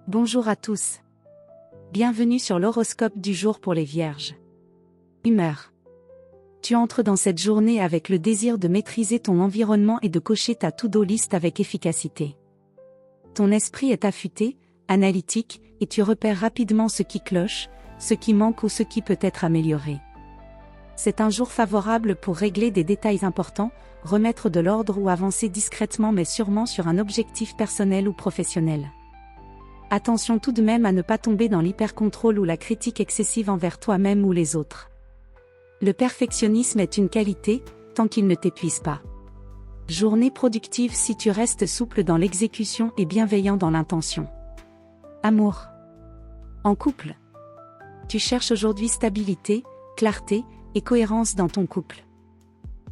Bonjour à tous. Bienvenue sur l'horoscope du jour pour les Vierges. Humeur. Tu entres dans cette journée avec le désir de maîtriser ton environnement et de cocher ta to-do list avec efficacité. Ton esprit est affûté, analytique, et tu repères rapidement ce qui cloche, ce qui manque ou ce qui peut être amélioré. C'est un jour favorable pour régler des détails importants, remettre de l'ordre ou avancer discrètement mais sûrement sur un objectif personnel ou professionnel. Attention tout de même à ne pas tomber dans l'hypercontrôle ou la critique excessive envers toi-même ou les autres. Le perfectionnisme est une qualité, tant qu'il ne t'épuise pas. Journée productive si tu restes souple dans l'exécution et bienveillant dans l'intention. Amour. En couple. Tu cherches aujourd'hui stabilité, clarté et cohérence dans ton couple.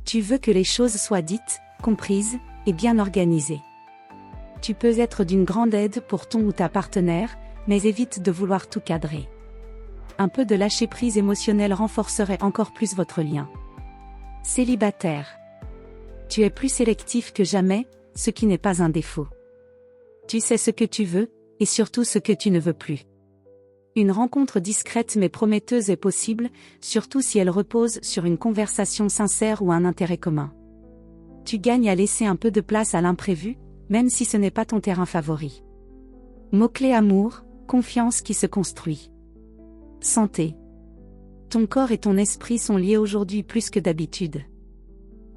Tu veux que les choses soient dites, comprises et bien organisées. Tu peux être d'une grande aide pour ton ou ta partenaire, mais évite de vouloir tout cadrer. Un peu de lâcher-prise émotionnel renforcerait encore plus votre lien. Célibataire. Tu es plus sélectif que jamais, ce qui n'est pas un défaut. Tu sais ce que tu veux, et surtout ce que tu ne veux plus. Une rencontre discrète mais prometteuse est possible, surtout si elle repose sur une conversation sincère ou un intérêt commun. Tu gagnes à laisser un peu de place à l'imprévu, même si ce n'est pas ton terrain favori. Mot-clé amour, confiance qui se construit. Santé. Ton corps et ton esprit sont liés aujourd'hui plus que d'habitude.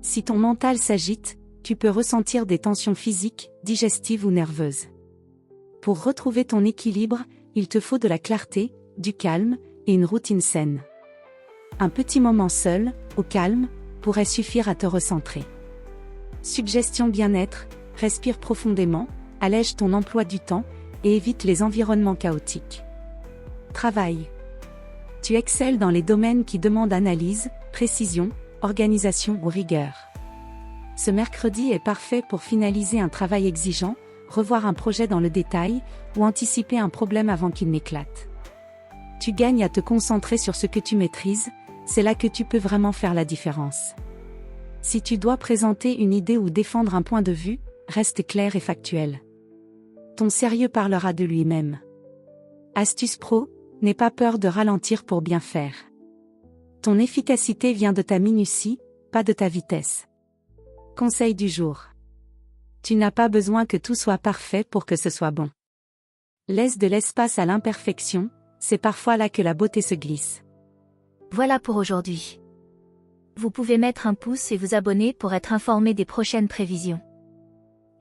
Si ton mental s'agite, tu peux ressentir des tensions physiques, digestives ou nerveuses. Pour retrouver ton équilibre, il te faut de la clarté, du calme, et une routine saine. Un petit moment seul, au calme, pourrait suffire à te recentrer. Suggestion bien-être, respire profondément, allège ton emploi du temps, et évite les environnements chaotiques. Travail. Tu excelles dans les domaines qui demandent analyse, précision, organisation ou rigueur. Ce mercredi est parfait pour finaliser un travail exigeant, revoir un projet dans le détail, ou anticiper un problème avant qu'il n'éclate. Tu gagnes à te concentrer sur ce que tu maîtrises, c'est là que tu peux vraiment faire la différence. Si tu dois présenter une idée ou défendre un point de vue, reste clair et factuel. Ton sérieux parlera de lui-même. Astuce pro, n'aie pas peur de ralentir pour bien faire. Ton efficacité vient de ta minutie, pas de ta vitesse. Conseil du jour. Tu n'as pas besoin que tout soit parfait pour que ce soit bon. Laisse de l'espace à l'imperfection, c'est parfois là que la beauté se glisse. Voilà pour aujourd'hui. Vous pouvez mettre un pouce et vous abonner pour être informé des prochaines prévisions.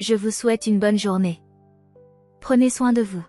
Je vous souhaite une bonne journée. Prenez soin de vous.